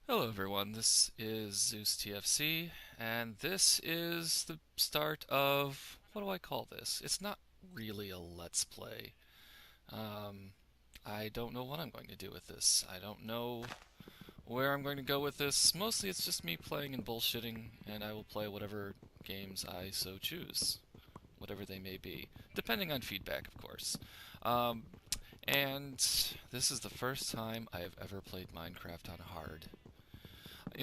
Hello everyone, this is Zeus TFC, and this is the start of, what do I call this? It's not really a Let's Play. Um, I don't know what I'm going to do with this. I don't know where I'm going to go with this. Mostly it's just me playing and bullshitting, and I will play whatever games I so choose, whatever they may be, depending on feedback, of course. Um, and this is the first time I have ever played Minecraft on hard.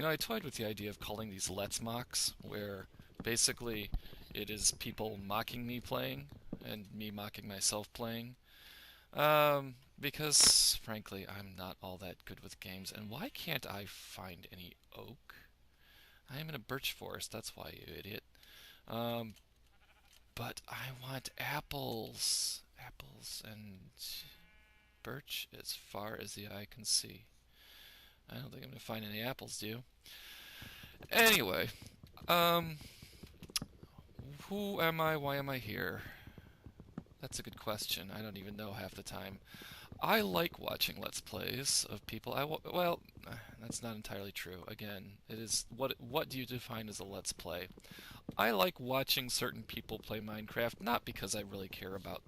I toyed with the idea of calling these Let's Mocks, where basically it is people mocking me playing and me mocking myself playing. Because frankly, I'm not all that good with games. And why can't I find any oak? I am in a birch forest, that's why, you idiot. Um, but I want apples. Apples and birch as far as the eye can see. I don't think I'm going to find any apples, do you? Anyway, um, who am I? Why am I here? That's a good question. I don't even know half the time. I like watching Let's Plays of people. Well, that's not entirely true. Again, it is what do you define as a Let's Play? I like watching certain people play Minecraft, not because I really care about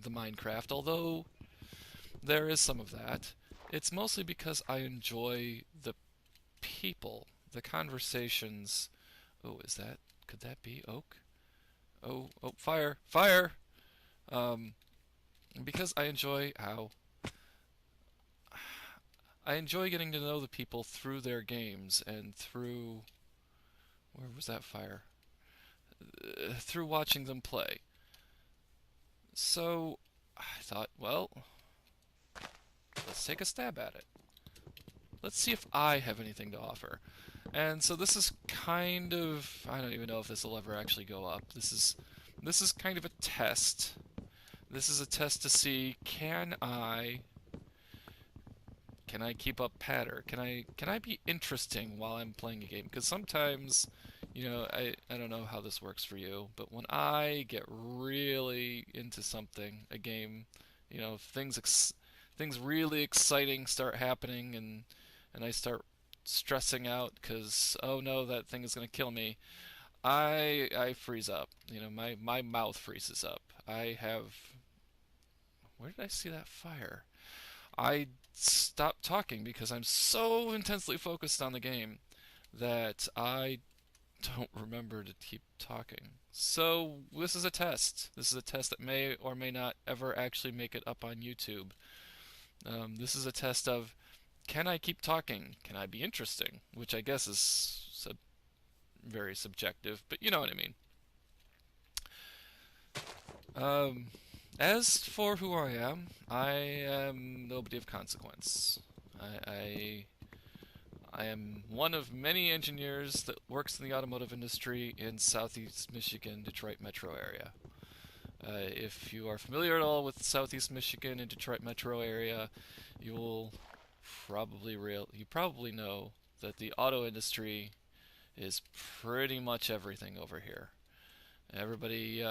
the Minecraft, although there is some of that. It's mostly because I enjoy the people, the conversations. Oh, could that be oak? Oh, fire, fire! Um, because I enjoy getting to know the people through their games and through where was that fire? Through watching them play. So I thought, well, let's take a stab at it. Let's see if I have anything to offer. And so this is kind of I don't even know if this will ever actually go up. This is kind of a test. This is a test to see can I keep up patter? Can I be interesting while I'm playing a game? Because sometimes, I don't know how this works for you, but when I get really into something, a game, things really exciting start happening, and I start stressing out because oh no, that thing is going to kill me. I freeze up. My mouth freezes up. I have where did I see that fire? I stopped talking because I'm so intensely focused on the game that I don't remember to keep talking. So this is a test. This is a test that may or may not ever actually make it up on YouTube. This is a test of can I keep talking? Can I be interesting? Which I guess is very subjective, but you know what I mean. Um, as for who I am nobody of consequence. I I am one of many engineers that works in the automotive industry in Southeast Michigan, Detroit metro area. If you are familiar at all with Southeast Michigan and Detroit metro area, you will you probably know that the auto industry is pretty much everything over here. Everybody,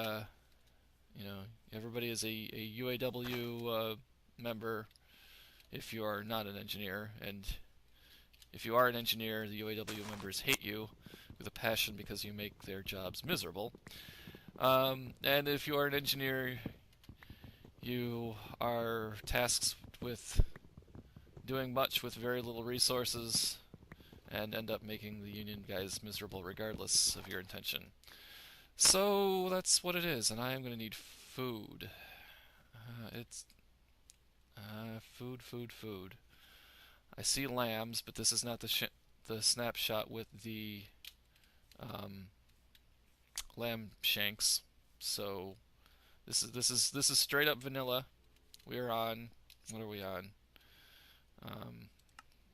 everybody is a UAW member if you are not an engineer, and if you are an engineer, the UAW members hate you with a passion because you make their jobs miserable. And if you are an engineer, you are tasked with doing much with very little resources and end up making the union guys miserable regardless of your intention. So that's what it is, and I am going to need food. It's food. I see lambs, but this is not the snapshot with the um, lamb shanks. So this is straight up vanilla. We are on. What are we on? Um,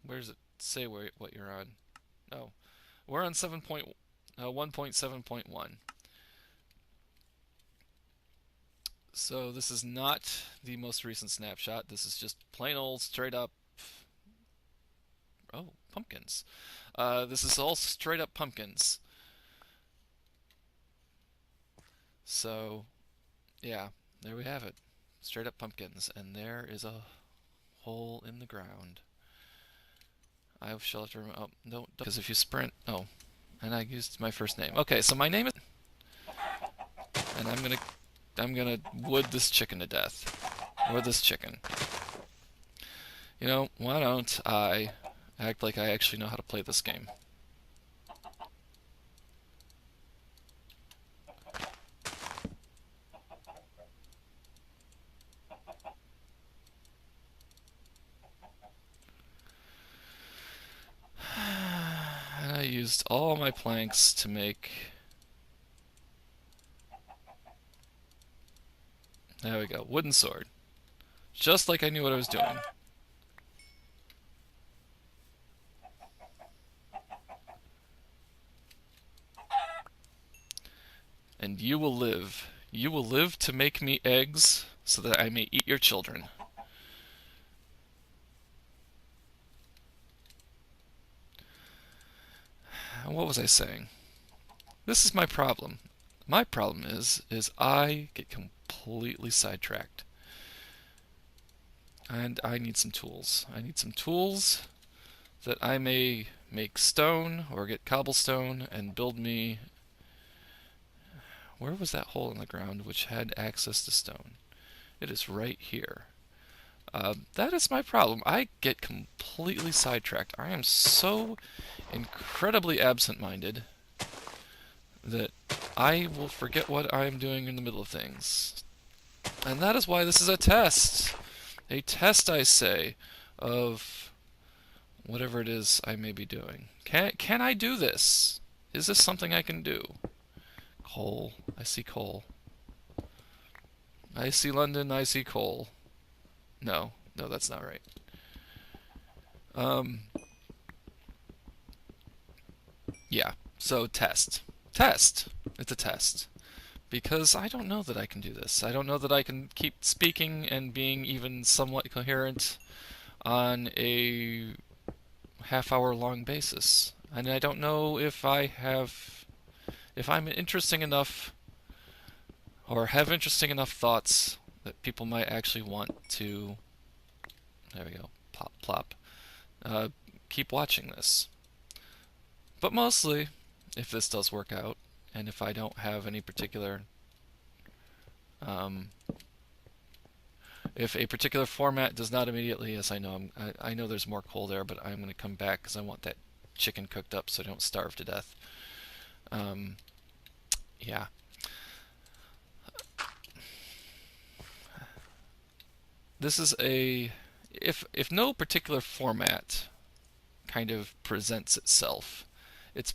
where does it say what you're on? No, we're on 1.7.1. So this is not the most recent snapshot. This is just plain old straight up. Oh, pumpkins. This is all straight up pumpkins. So yeah, there we have it. Straight up pumpkins, and there is a hole in the ground. I shall have to remember. Oh, no, because if you sprint. Oh, and I used my first name. Okay, so my name is. And I'm gonna wood this chicken to death. Or this chicken. You know, why don't I act like I actually know how to play this game? And I used all my planks to make. There we go. Wooden sword. Just like I knew what I was doing. And you will live. You will live to make me eggs so that I may eat your children. What was I saying? This is my problem. My problem is I get completely sidetracked. And I need some tools. I need some tools that I may make stone or get cobblestone and build me. Where was that hole in the ground which had access to stone? It is right here. That is my problem. I get completely sidetracked. I am so incredibly absent-minded that I will forget what I am doing in the middle of things. And that is why this is a test. A test, I say, of whatever it is I may be doing. Can I do this? Is this something I can do? Coal. I see coal. I see London. I see coal. No, no, that's not right. Um, yeah. So test. Test. It's a test. Because I don't know that I can do this. I don't know that I can keep speaking and being even somewhat coherent on a half-hour long basis. And I don't know if I'm interesting enough or have interesting enough thoughts that people might actually want to, there we go, pop, plop, uh, keep watching this. But mostly, if this does work out, and if I don't have any particular, um, if a particular format does not immediately, yes, I know, I know there's more coal there, but I'm going to come back because I want that chicken cooked up so I don't starve to death. Um, yeah. This is a, if no particular format kind of presents itself, it's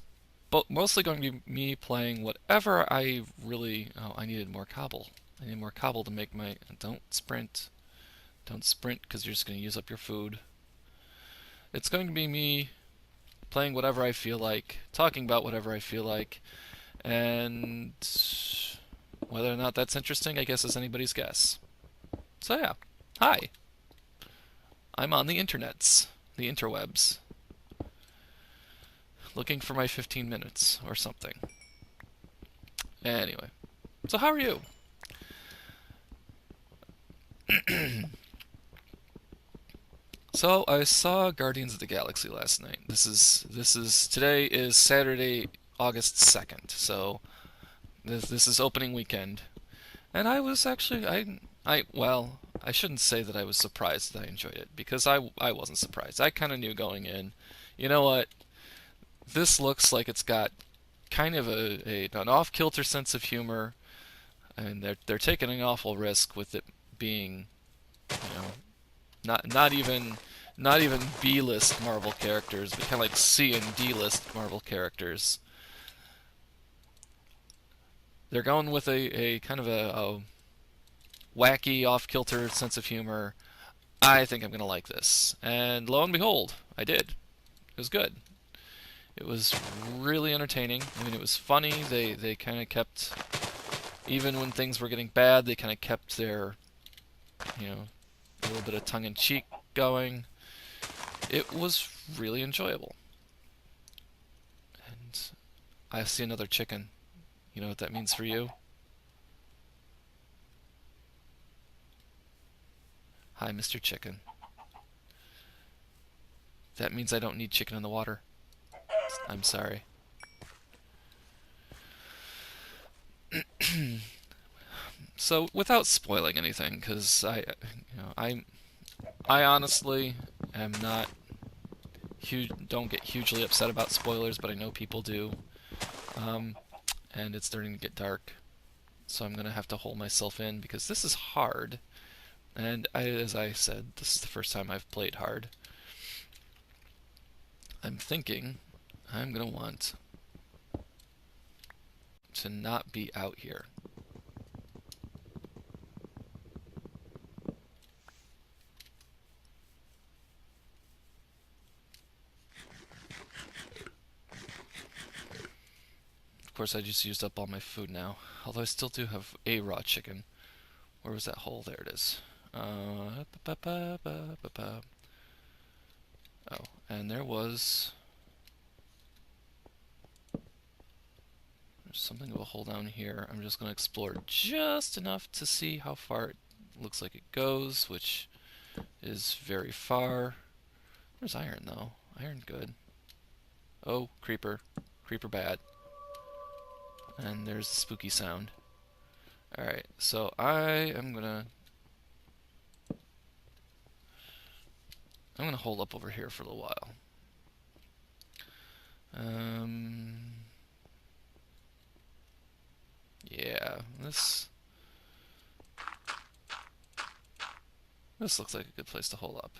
mostly going to be me playing whatever I really. Oh, I needed more cobble. I need more cobble to make my. Don't sprint. Don't sprint because you're just going to use up your food. It's going to be me playing whatever I feel like, talking about whatever I feel like, and whether or not that's interesting, I guess, is anybody's guess. So yeah, hi. I'm on the internets, the interwebs, looking for my 15 minutes or something. Anyway, so how are you? So I saw Guardians of the Galaxy last night. This is today is Saturday, August 2nd. So this is opening weekend. And I was actually I shouldn't say that I was surprised that I enjoyed it because I wasn't surprised. I kind of knew going in. You know what? This looks like it's got kind of an off-kilter sense of humor, and they're taking an awful risk with it being, you know, not even B-list Marvel characters, but kind of like C and D-list Marvel characters. They're going with a kind of a wacky, off-kilter sense of humor. I think I'm gonna like this, and lo and behold, I did. It was good. It was really entertaining. I mean, it was funny. They kind of kept, even when things were getting bad, they kind of kept their, you know, a little bit of tongue in cheek going. It was really enjoyable. And I see another chicken. You know what that means for you? Hi, Mr. Chicken. That means I don't need chicken in the water. I'm sorry. So without spoiling anything, because I honestly am not huge. Don't get hugely upset about spoilers, but I know people do. Um, and it's starting to get dark, so I'm gonna have to hold myself in because this is hard. And as I said, this is the first time I've played hard. I'm thinking I'm gonna want to not be out here. Of course, I just used up all my food now. Although I still do have a raw chicken. Where was that hole? There it is. Oh, and there's something of a hole down here. I'm just going to explore just enough to see how far it looks like it goes, which is very far. There's iron, though. Iron good. Oh, creeper. Creeper bad. And there's the spooky sound. Alright, so I'm gonna hold up over here for a little while. Um, yeah, this looks like a good place to hold up.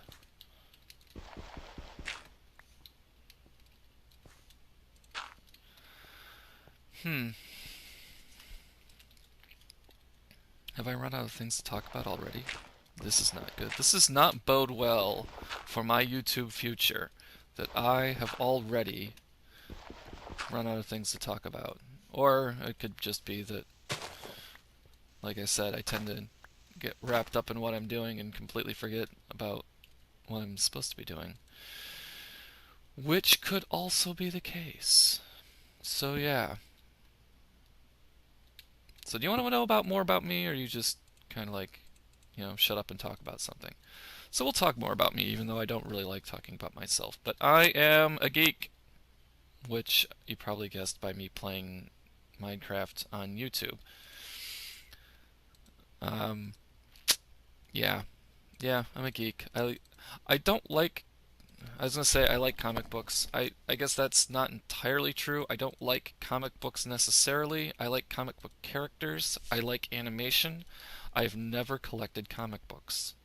Have I run out of things to talk about already? This is not good. This does not bode well for my YouTube future that I have already run out of things to talk about. Or it could just be that, like I said, I tend to get wrapped up in what I'm doing and completely forget about what I'm supposed to be doing. Which could also be the case. So yeah. So do you want to know about more about me, or you just kind of like, shut up and talk about something? So we'll talk more about me, even though I don't really like talking about myself. But I am a geek, which you probably guessed by me playing Minecraft on YouTube. Um, yeah, yeah, I'm a geek. I don't like. I was gonna say I like comic books. I guess that's not entirely true. I don't like comic books necessarily. I like comic book characters. I like animation. I've never collected comic books.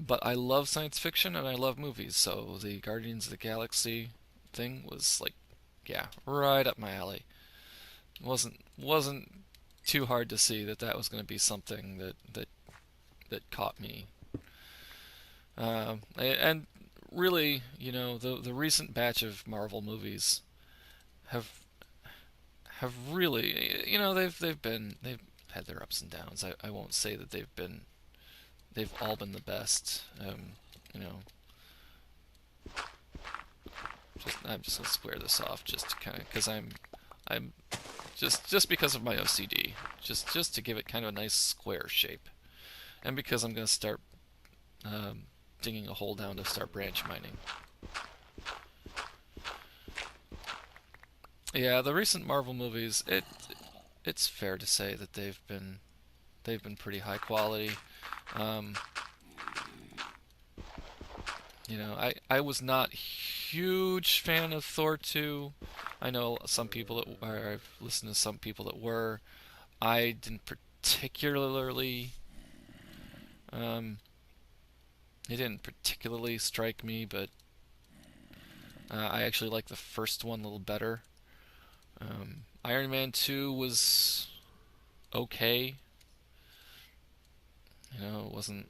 But I love science fiction and I love movies, so the Guardians of the Galaxy thing was like, yeah, right up my alley. Wasn't too hard to see that that was going to be something that caught me. And really, the recent batch of Marvel movies have have really, they've had their ups and downs. I won't say that they've all been the best. You know, I'm just gonna square this off just to kind of because I'm just because of my OCD, just to give it kind of a nice square shape, and because I'm gonna start um, digging a hole down to start branch mining. Yeah, the recent Marvel movies, it's fair to say that they've been pretty high quality. Um, I was not huge fan of Thor 2. I know some people or I've listened to some people that were. I didn't particularly um, it didn't particularly strike me, but I actually like the first one a little better. Iron Man 2 was okay. It wasn't.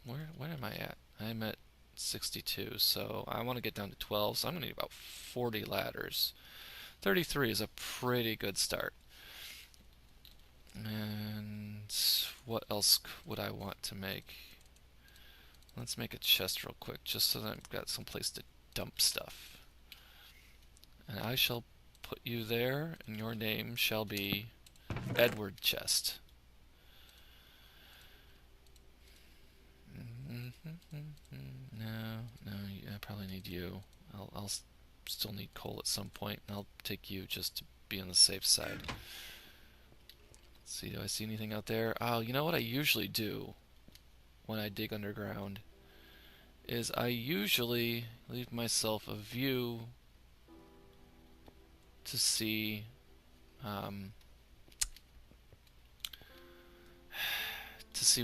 Where am I at? I'm at 62, so I want to get down to 12. So I'm gonna need about 40 ladders. 33 is a pretty good start. And what else would I want to make? Let's make a chest real quick, just so that I've got some place to dump stuff. And I shall put you there, and your name shall be Edward Chest. No, no, I probably need you. I'll still need coal at some point, and I'll take you just to be on the safe side. Let's see, do I see anything out there? Oh, you know what I usually do when I dig underground is I usually leave myself a view to see um,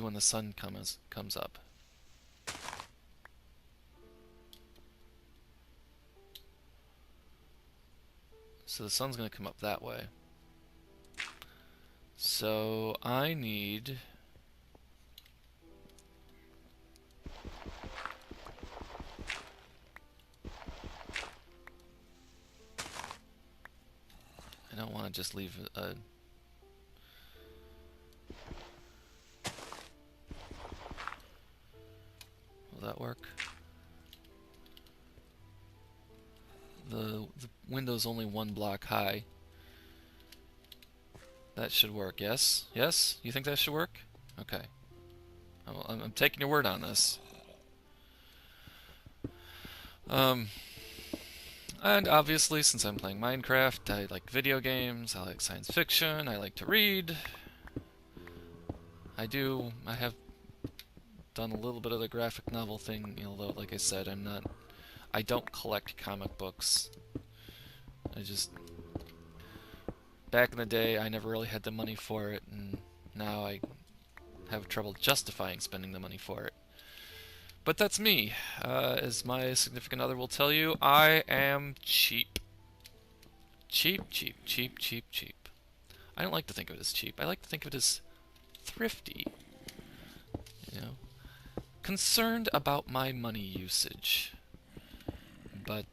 when the sun comes up. So the sun's going to come up that way. So I need... I don't want to just leave a... Will that work? The window's only one block high. That should work, yes? Yes? You think that should work? Okay. I'm taking your word on this. And obviously, since I'm playing Minecraft, I like video games, I like science fiction, I like to read. I have done a little bit of the graphic novel thing, although, like I said, I don't collect comic books. Back in the day, I never really had the money for it, and now I have trouble justifying spending the money for it. But that's me. As my significant other will tell you, I am cheap. Cheap, cheap, cheap, cheap, cheap. I don't like to think of it as cheap. I like to think of it as thrifty. You know, concerned about my money usage. But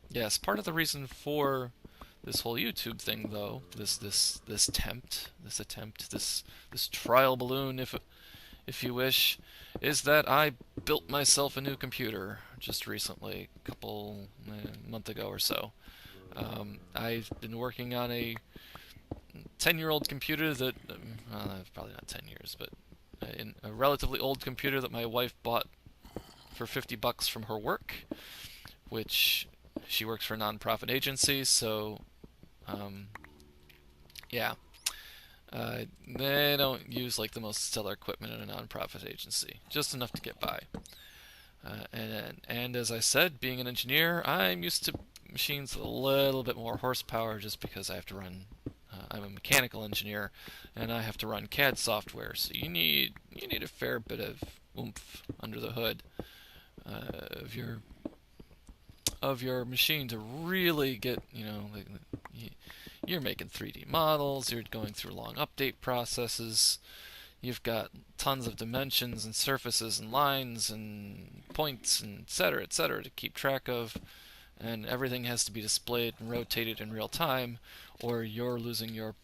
yes, part of the reason for this whole YouTube thing, though, this attempt, this trial balloon, if you wish, is that I built myself a new computer just recently, a month ago or so. I've been working on a 10-year-old computer that, probably not 10 years, but a relatively old computer that my wife bought for $50 from her work, which she works for a non-profit agency, so yeah. They don't use like the most stellar equipment in a non-profit agency, just enough to get by. And as I said, being an engineer, I'm used to machines with a little bit more horsepower, just because I have to run. I'm a mechanical engineer, and I have to run CAD software, so you need a fair bit of oomph under the hood of your machine to really get, like, you're making 3D models, you're going through long update processes, you've got tons of dimensions and surfaces and lines and points and et cetera to keep track of, and everything has to be displayed and rotated in real time, or you're losing you're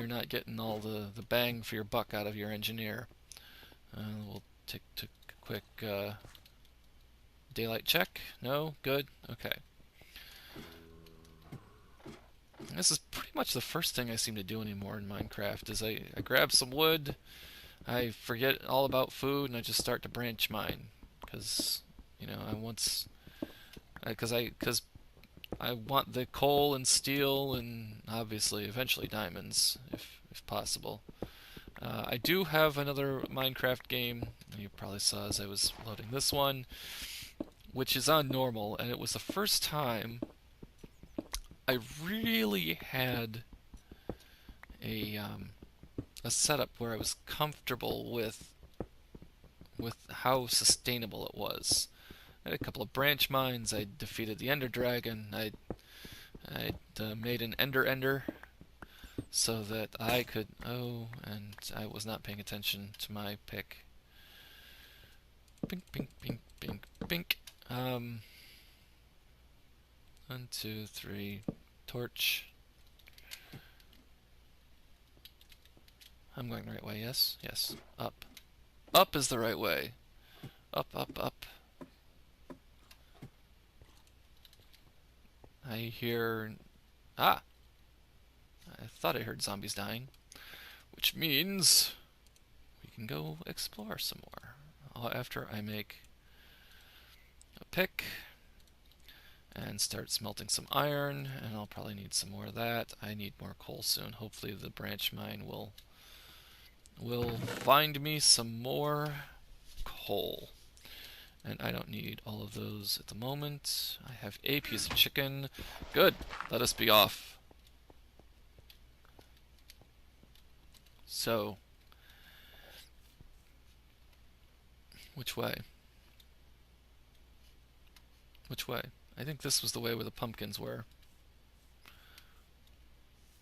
not getting all the bang for your buck out of your engineer. We'll take a quick daylight check. No? Good? Okay. This is pretty much the first thing I seem to do anymore in Minecraft, is I grab some wood, I forget all about food, and I just start to branch mine. Because, because I want the coal and steel and obviously eventually diamonds, if possible. I do have another Minecraft game, you probably saw as I was loading this one, which is on normal, and it was the first time I really had a setup where I was comfortable with how sustainable it was. I had a couple of branch mines. I defeated the Ender Dragon. I made an Ender so that I could. Oh, and I was not paying attention to my pick. Bink, bink, bink, bink, bink. 1, 2, 3. Torch. I'm going the right way, yes? Yes. Up. Up is the right way. Up, up, up. I hear... Ah! I thought I heard zombies dying. Which means... can go explore some more. After I make a pick and start smelting some iron, and I'll probably need some more of that. I need more coal soon. Hopefully the branch mine will find me some more coal. And I don't need all of those at the moment. I have a piece of chicken. Good. Let us be off. So, which way? Which way? I think this was the way where the pumpkins were.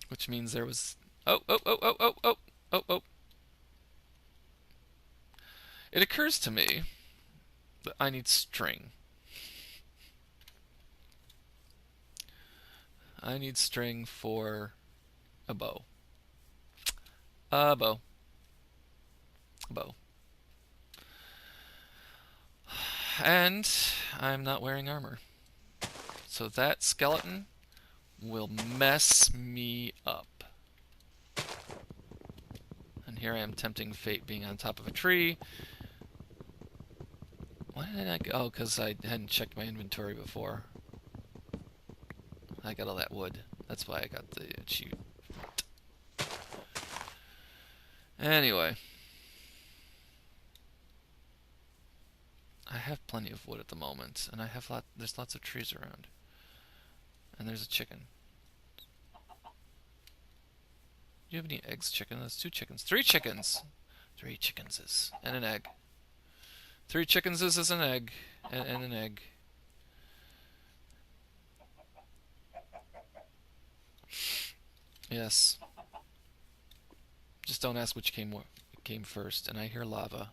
Which means there was... Oh, oh, oh, oh, oh, oh, oh, oh. It occurs to me that I need string. I need string for a bow. A bow. A bow. And I'm not wearing armor. So that skeleton will mess me up. And here I am tempting fate being on top of a tree. Why did I go? Oh, because I hadn't checked my inventory before. I got all that wood. That's why I got the achievement. Anyway. I have plenty of wood at the moment, and there's lots of trees around. And there's a chicken. Do you have any eggs, chicken? That's 2 chickens. 3 chickens! 3 chickens and an egg. 3 chickens is an egg. And an egg. Yes. Just don't ask which came first. And I hear lava.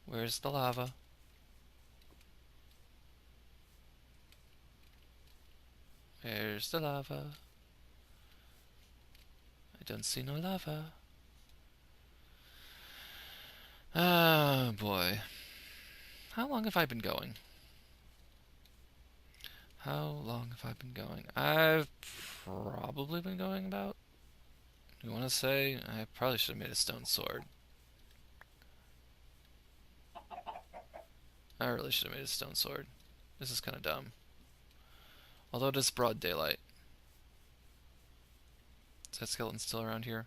Where's the lava? Where's the lava? I don't see no lava. Ah, boy. How long have I been going? How long have I been going? I've probably been going about... You want to say? I probably should have made a stone sword. I really should have made a stone sword. This is kind of dumb. Although it is broad daylight. Is that skeleton still around here?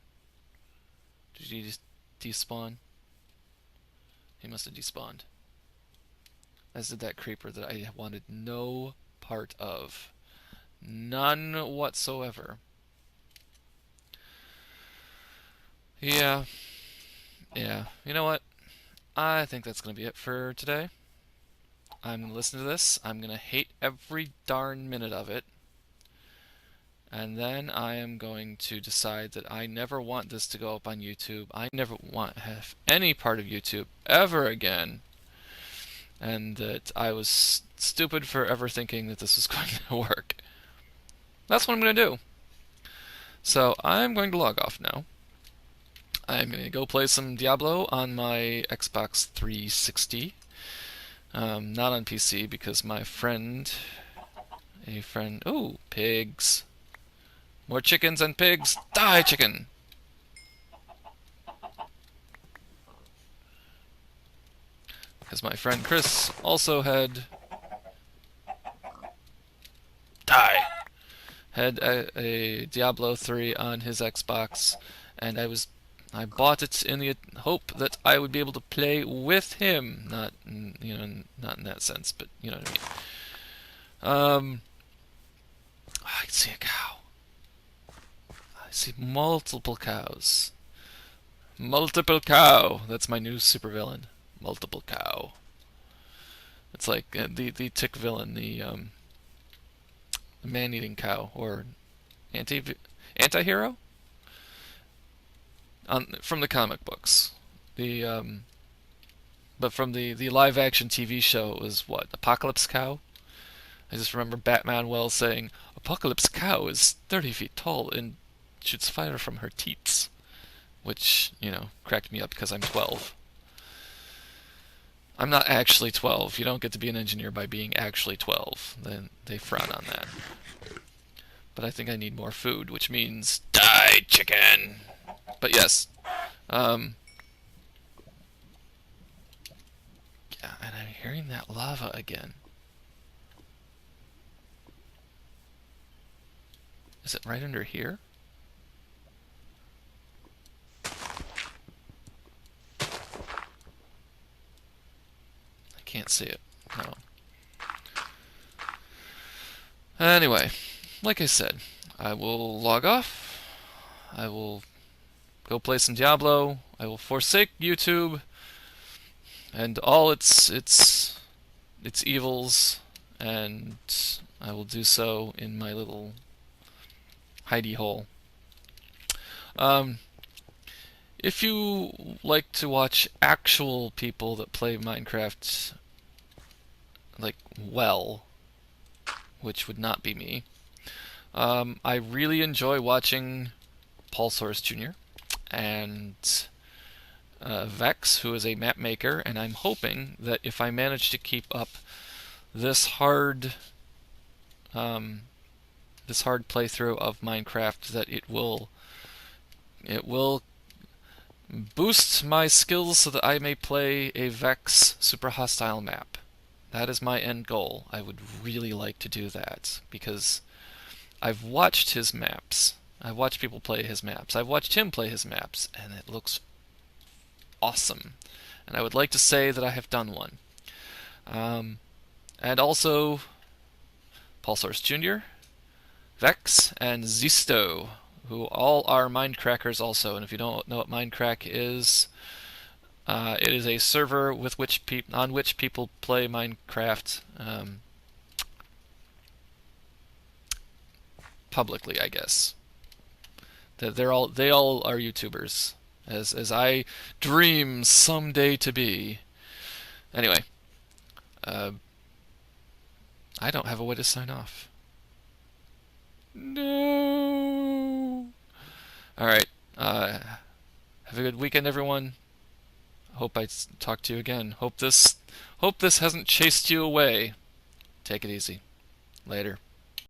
Did he just despawn? He must have despawned. As did that creeper that I wanted no part of. None whatsoever. Yeah. Yeah. You know what? I think that's going to be it for today. I'm going to listen to this. I'm going to hate every darn minute of it. And then I am going to decide that I never want this to go up on YouTube. I never want to have any part of YouTube ever again. And that I was stupid for ever thinking that this was going to work. That's what I'm going to do. So I'm going to log off now. I'm going to go play some Diablo on my Xbox 360. Not on PC because my friend... Ooh, pigs. More chickens and pigs. Die, chicken! Because my friend Chris also had... Die! Had a Diablo 3 on his Xbox, and I bought it in the hope that I would be able to play with him. Not, not in that sense, but you know what I mean. I can see a cow. I see multiple cows. Multiple cow. That's my new supervillain. Multiple cow. It's like the tick villain, the man-eating cow, or anti-hero? From the comic books. But from the live-action TV show, it was what? Apocalypse Cow? I just remember Batman Wells saying, Apocalypse Cow is 30 feet tall and shoots fire from her teats. Which, cracked me up because I'm 12. I'm not actually 12. You don't get to be an engineer by being actually 12. Then they frown on that. But I think I need more food, which means die! Die, chicken! But yes, yeah, and I'm hearing that lava again. Is it right under here? I can't see it. No. Anyway, like I said, I will log off. I will go play some Diablo. I will forsake YouTube and all its evils, and I will do so in my little hidey hole. Um, if you like to watch actual people that play Minecraft, like, well, which would not be me, I really enjoy watching Paulsaurus Jr. and Vex, who is a map maker, and I'm hoping that if I manage to keep up this hard um, this hard playthrough of Minecraft, that it will boost my skills so that I may play a Vex super hostile map. That is my end goal. I would really like to do that because I've watched his maps. I've watched people play his maps. I've watched him play his maps, and it looks awesome. And I would like to say that I have done one. And also, Paulsaurus Jr., Vex, and Zisto, who all are Mindcrackers also. And if you don't know what Mindcrack is, it is a server with on which people play Minecraft publicly, I guess. They all are YouTubers, as I dream someday to be. Anyway, uh, I don't have a way to sign off. No. All right. Have a good weekend, everyone. Hope I talk to you again. Hope this hasn't chased you away. Take it easy. Later.